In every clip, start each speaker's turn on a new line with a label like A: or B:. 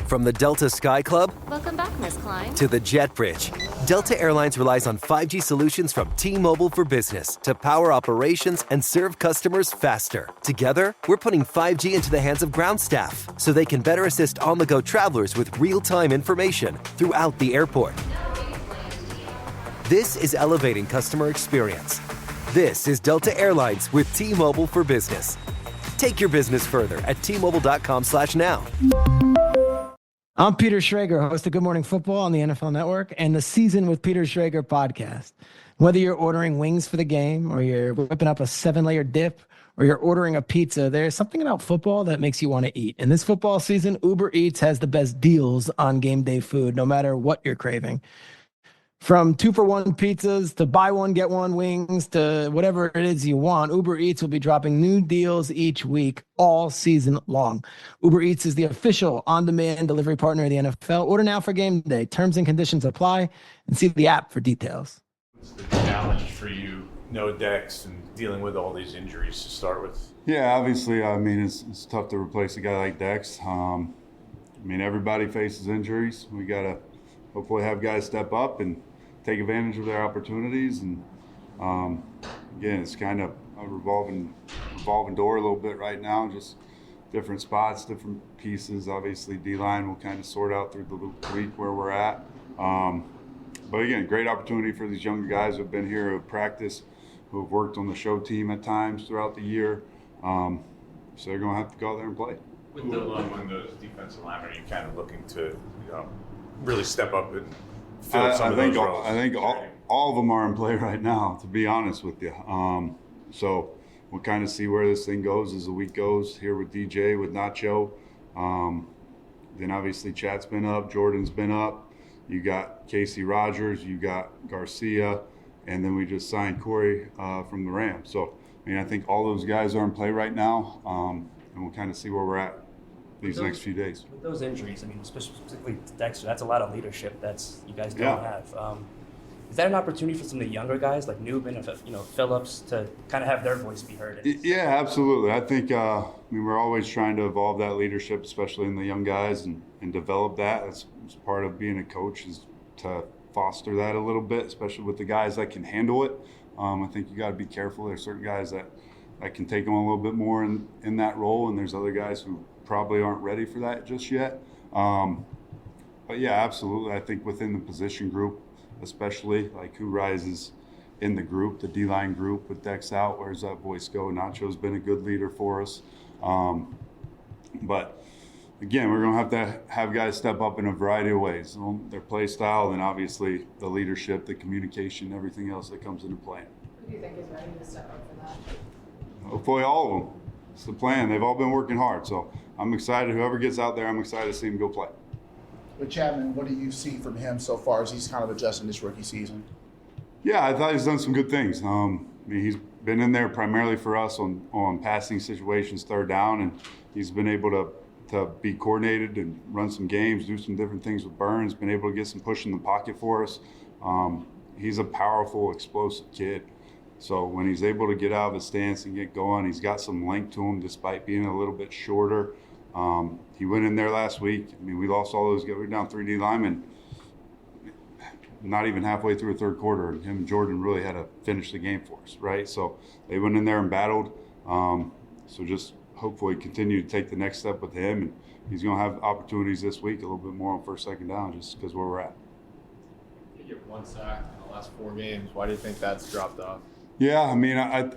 A: From the Delta Sky Club
B: Welcome back, Miss Klein.
A: to the Jet Bridge, Delta Airlines relies on 5G solutions from T-Mobile for Business to power operations and serve customers faster. Together, we're putting 5G into the hands of ground staff so they can better assist on-the-go travelers with real-time information throughout the airport. This is elevating customer experience. This is Delta Airlines with T-Mobile for Business. Take your business further at T-Mobile.com/now.
C: I'm Peter Schrager, host of Good Morning Football on the NFL Network and the Season with Peter Schrager podcast. Whether you're ordering wings for the game or you're whipping up a 7-layer dip or you're ordering a pizza, there's something about football that makes you want to eat. And this football season, Uber Eats has the best deals on game day food, no matter what you're craving. From 2-for-1 pizzas to buy one, get one wings to whatever it is you want, Uber Eats will be dropping new deals each week all season long. Uber Eats is the official on-demand delivery partner of the NFL. Order now for game day. Terms and conditions apply, and see the app for details.
D: What's the challenge for you, no Dex, and dealing with all these injuries to start with?
E: Yeah, obviously, I mean, it's tough to replace a guy like Dex. Everybody faces injuries. We got to hopefully have guys step up and take advantage of their opportunities. And again, it's kind of a revolving door a little bit right now, just different spots, different pieces. Obviously, D-line will kind of sort out through the week where we're at. But again, great opportunity for these younger guys who have been here, who have practiced, who have worked on the show team at times throughout the year. So they're going to have to go out there and play.
D: With those defensive linemen, are you kind of looking to really step up and fill some of those roles?
E: I think all of them are in play right now, to be honest with you. So we'll kind of see where this thing goes as the week goes here with DJ, with Nacho. Then obviously Chat's been up, Jordan's been up. You got Casey Rogers, you got Garcia, and then we just signed Corey from the Rams. So, I think all those guys are in play right now, and we'll kind of see where we're at these next few days.
F: With those injuries, specifically to Dexter, that's a lot of leadership you guys don't have. Is that an opportunity for some of the younger guys like Newman and Phillips to kind of have their voice be heard?
E: Yeah, absolutely. I think we're always trying to evolve that leadership, especially in the young guys, and develop that. That's part of being a coach, is to foster that a little bit, especially with the guys that can handle it. I think you got to be careful. There's certain guys that can take on a little bit more in that role, and there's other guys who probably aren't ready for that just yet. But yeah, absolutely. I think within the position group, especially like who rises in the group, the D-line group with Dex out, where's that voice go? Nacho's been a good leader for us. But again, we're going to have guys step up in a variety of ways. Their play style, and obviously the leadership, the communication, everything else that comes into play.
G: Who do you think is ready to step up for that?
E: Hopefully all of them. It's the plan. They've all been working hard. So I'm excited. Whoever gets out there, I'm excited to see him go play.
H: With Chapman, what do you see from him so far as he's kind of adjusting this rookie season?
E: Yeah, I thought he's done some good things. He's been in there primarily for us on passing situations, third down, and he's been able to be coordinated and run some games, do some different things with Burns, been able to get some push in the pocket for us. He's a powerful, explosive kid. So when he's able to get out of his stance and get going, he's got some length to him despite being a little bit shorter. He went in there last week. We lost all those guys. We were down 3 D linemen, not even halfway through a third quarter. Him and Jordan really had to finish the game for us, right? So they went in there and battled. So just hopefully continue to take the next step with him. And he's going to have opportunities this week, a little bit more on first, second down, just because where we're at.
I: You get 1 sack in the last 4 games. Why do you think that's dropped off?
E: Yeah,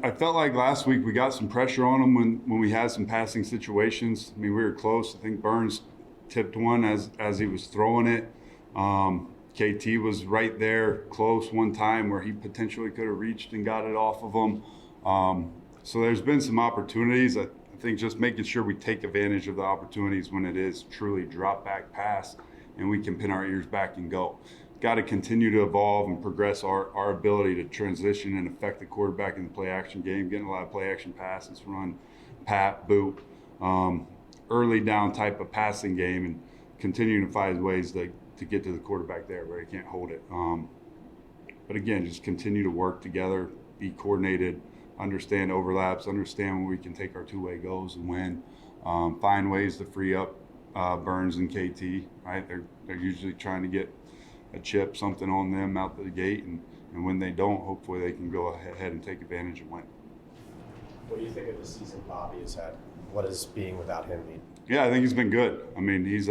E: I felt like last week we got some pressure on him when we had some passing situations. We were close. I think Burns tipped one as he was throwing it. KT was right there close one time where he potentially could have reached and got it off of him. So there's been some opportunities. I think just making sure we take advantage of the opportunities when it is truly drop back pass and we can pin our ears back and go. Got to continue to evolve and progress our ability to transition and affect the quarterback in the play action game, getting a lot of play action passes, run, pat, boot, early down type of passing game, and continuing to find ways to get to the quarterback there where he can't hold it. But again, just continue to work together, be coordinated, understand overlaps, understand when we can take our two-way goes and win, find ways to free up Burns and KT, right? They're usually trying to get a chip, something on them out the gate, and when they don't, hopefully they can go ahead and take advantage and win.
B: What do you think of the season Bobby has had? What does being without him mean?
E: Yeah, I think he's been good. I mean, he's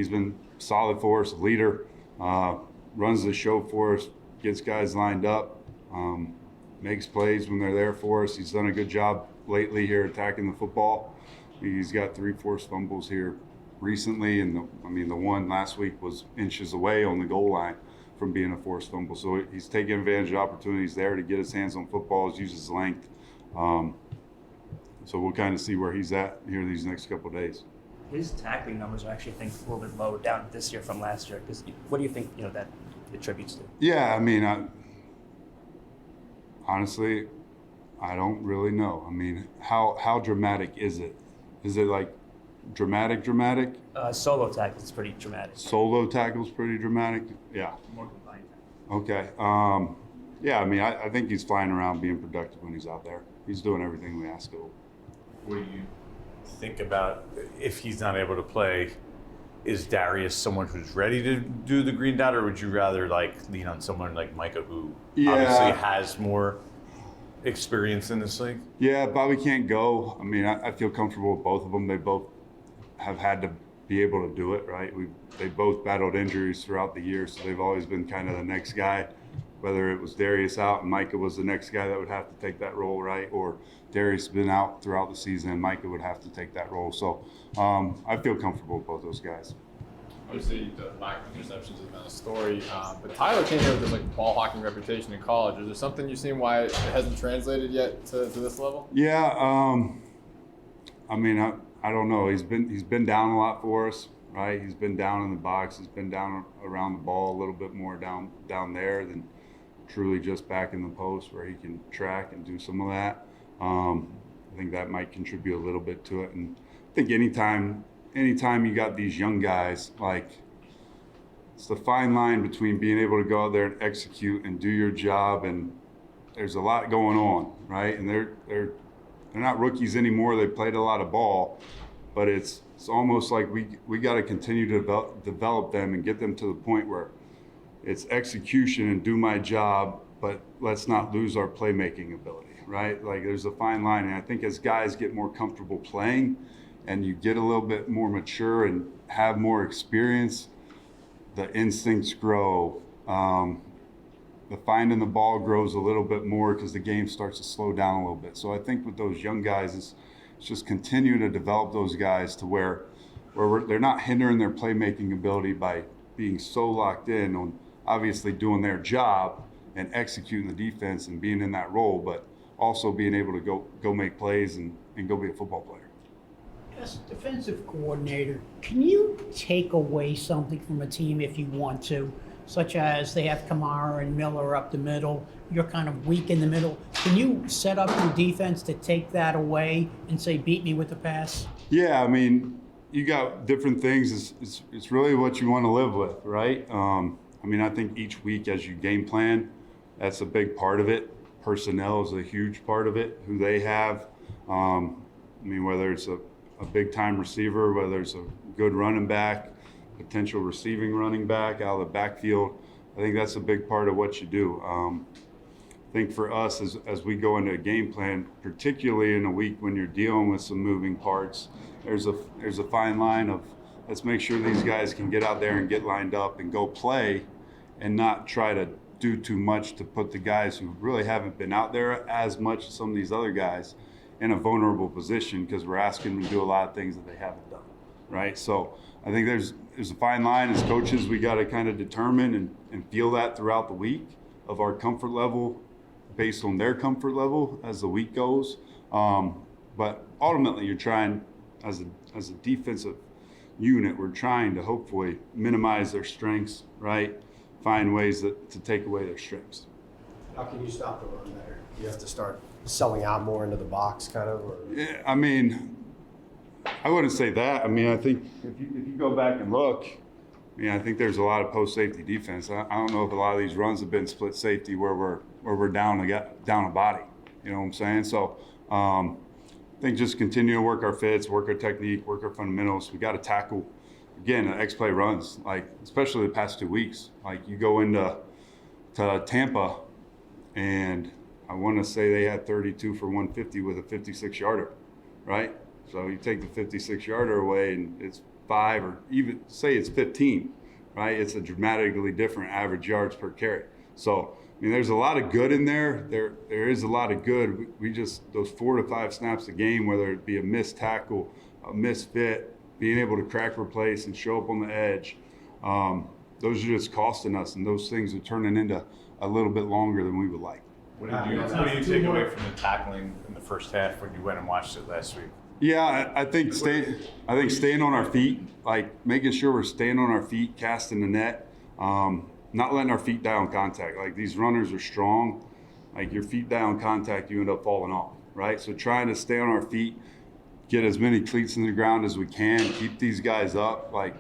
E: been solid for us, leader, runs the show for us, gets guys lined up, makes plays when they're there for us. He's done a good job lately here attacking the football. He's got 3 forced fumbles here recently, and the one last week was inches away on the goal line from being a forced fumble. So he's taking advantage of opportunities there to get his hands on footballs, use his length. So we'll kind of see where he's at here these next couple of days.
F: His tackling numbers are actually, I think, a little bit low down this year from last year. Because what do you think that attributes to?
E: Yeah, I mean, honestly, I don't really know. I mean, how dramatic is it? Is it like dramatic?
F: Solo tackle is pretty dramatic.
E: Solo tackle's pretty dramatic? Yeah.
F: More combined.
E: Okay. Yeah, I mean, I think he's flying around being productive when he's out there. He's doing everything we ask of him.
D: What do you think about if he's not able to play? Is Darius someone who's ready to do the green dot, or would you rather lean on someone like Micah, who obviously has more experience in this league?
E: Yeah, Bobby can't go. I mean, I feel comfortable with both of them. They both have had to be able to do it, right? They both battled injuries throughout the year, so they've always been kind of the next guy. Whether it was Darius out and Micah was the next guy that would have to take that role, right? Or Darius been out throughout the season and Micah would have to take that role. So I feel comfortable with both those guys.
I: Obviously, the lack of interceptions has been a story, but Tyler came here with this ball hawking reputation in college. Is there something you've seen why it hasn't translated yet to this level?
E: Yeah, I mean, I don't know. He's been down a lot for us, right? He's been down in the box. He's been down around the ball a little bit more down there than truly just back in the post where he can track and do some of that. I think that might contribute a little bit to it. And I think anytime you got these young guys, it's the fine line between being able to go out there and execute and do your job, and there's a lot going on, right? And they're not rookies anymore. They played a lot of ball, but it's almost like we got to continue to develop them and get them to the point where it's execution and do my job, but let's not lose our playmaking ability, right? There's a fine line, and I think as guys get more comfortable playing and you get a little bit more mature and have more experience, the instincts grow. The finding the ball grows a little bit more because the game starts to slow down a little bit. So I think with those young guys, it's just continue to develop those guys to where they're not hindering their playmaking ability by being so locked in on obviously doing their job and executing the defense and being in that role, but also being able to go make plays and go be a football player.
J: As defensive coordinator, can you take away something from a team if you want to, such as they have Kamara and Miller up the middle, you're kind of weak in the middle? Can you set up your defense to take that away and say, beat me with the pass?
E: Yeah, I mean, you got different things. It's really what you want to live with, right? I mean, I think each week as you game plan, that's a big part of it. Personnel is a huge part of it, who they have. I mean, whether it's a big-time receiver, whether it's a good running back, potential receiving running back out of the backfield, I think that's a big part of what you do. I think for us, as we go into a game plan, particularly in a week when you're dealing with some moving parts, there's a fine line of let's make sure these guys can get out there and get lined up and go play and not try to do too much to put the guys who really haven't been out there as much as some of these other guys in a vulnerable position because we're asking them to do a lot of things that they haven't done, right? So I think there's a fine line as coaches. We got to kind of determine and feel that throughout the week of our comfort level based on their comfort level as the week goes. But ultimately, you're trying as a defensive unit, we're trying to hopefully minimize their strengths, right? Find ways to take away their strengths.
B: How can you stop the run better? You have to start selling out more into the box, kind of? Or?
E: Yeah, I mean, I wouldn't say that. I mean, I think if you go back and look, I think there's a lot of post safety defense. I don't know if a lot of these runs have been split safety where we're down a body. You know what I'm saying? So think just continue to work our fits, work our technique, work our fundamentals. We got to tackle, again, X-play runs, like especially the past 2 weeks. Like you go into Tampa, and I want to say they had 32 for 150 with a 56-yarder, right? So you take the 56-yarder away, and it's 5, or even say it's 15, right? It's a dramatically different average yards per carry. So, I mean, there's a lot of good in there. There is a lot of good. We just, those 4 to 5 snaps a game, whether it be a missed tackle, a misfit, being able to crack replace and show up on the edge, those are just costing us, and those things are turning into a little bit longer than we would like.
D: What do you take away from the tackling in the first half when you went and watched it last week?
E: Yeah, I think staying on our feet, like making sure we're staying on our feet, casting the net, not letting our feet die on contact. Like these runners are strong. Like your feet die on contact, you end up falling off, right? So trying to stay on our feet, get as many cleats in the ground as we can, keep these guys up. Like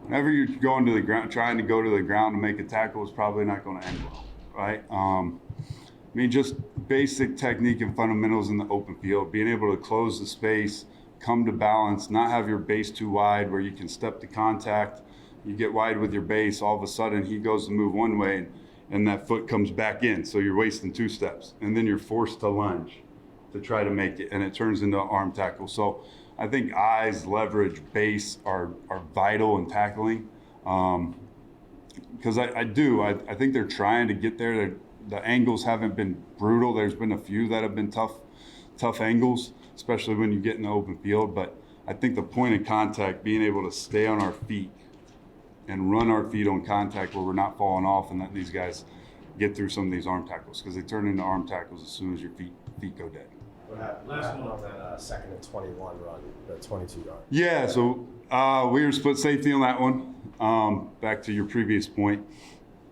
E: whenever you're going to the ground, trying to go to the ground to make a tackle is probably not going to end well, right? I mean, just basic technique and fundamentals in the open field, being able to close the space, come to balance, not have your base too wide where you can step to contact. You get wide with your base, all of a sudden he goes to move one way and that foot comes back in. So you're wasting 2 steps, and then you're forced to lunge to try to make it, and it turns into an arm tackle. So I think eyes, leverage, base are vital in tackling. Because I think they're trying to get there. The angles haven't been brutal. There's been a few that have been tough angles, especially when you get in the open field. But I think the point of contact, being able to stay on our feet and run our feet on contact where we're not falling off and letting these guys get through some of these arm tackles, because they turn into arm tackles as soon as your feet go dead.
B: What happened on that 2nd and 21 run, the 22-yard?
E: Yeah, so we were split safety on that one. Back to your previous point.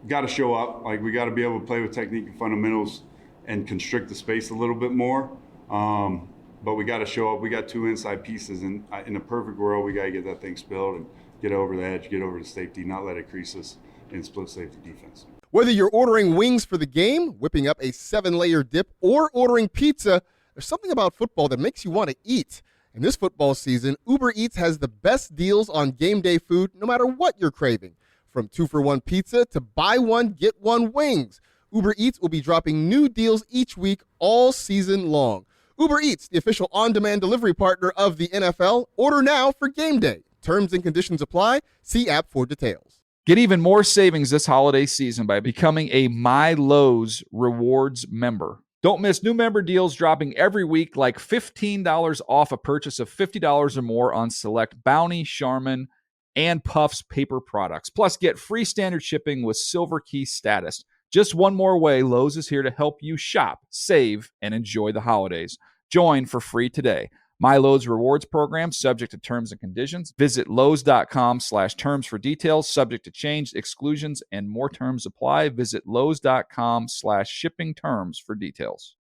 E: Got to show up. Like we got to be able to play with technique and fundamentals and constrict the space a little bit more. But we got to show up. We got 2 inside pieces, and in a perfect world, we got to get that thing spilled and get over the edge, get over the safety, not let it crease us in split safety defense.
K: Whether you're ordering wings for the game, whipping up a 7-layer dip, or ordering pizza, there's something about football that makes you want to eat. And this football season, Uber Eats has the best deals on game day food, no matter what you're craving. From 2-for-1 pizza to buy one, get one wings. Uber Eats will be dropping new deals each week all season long. Uber Eats, the official on-demand delivery partner of the NFL. Order now for game day. Terms and conditions apply. See app for details.
L: Get even more savings this holiday season by becoming a MyLowe's Rewards member. Don't miss new member deals dropping every week, like $15 off a purchase of $50 or more on select Bounty, Charmin, and Puffs paper products. Plus, get free standard shipping with Silver Key status. Just one more way, Lowe's is here to help you shop, save, and enjoy the holidays. Join for free today. My Lowe's Rewards program, subject to terms and conditions. Visit Lowes.com/terms for details, subject to change, exclusions, and more terms apply. Visit Lowes.com/shipping terms for details.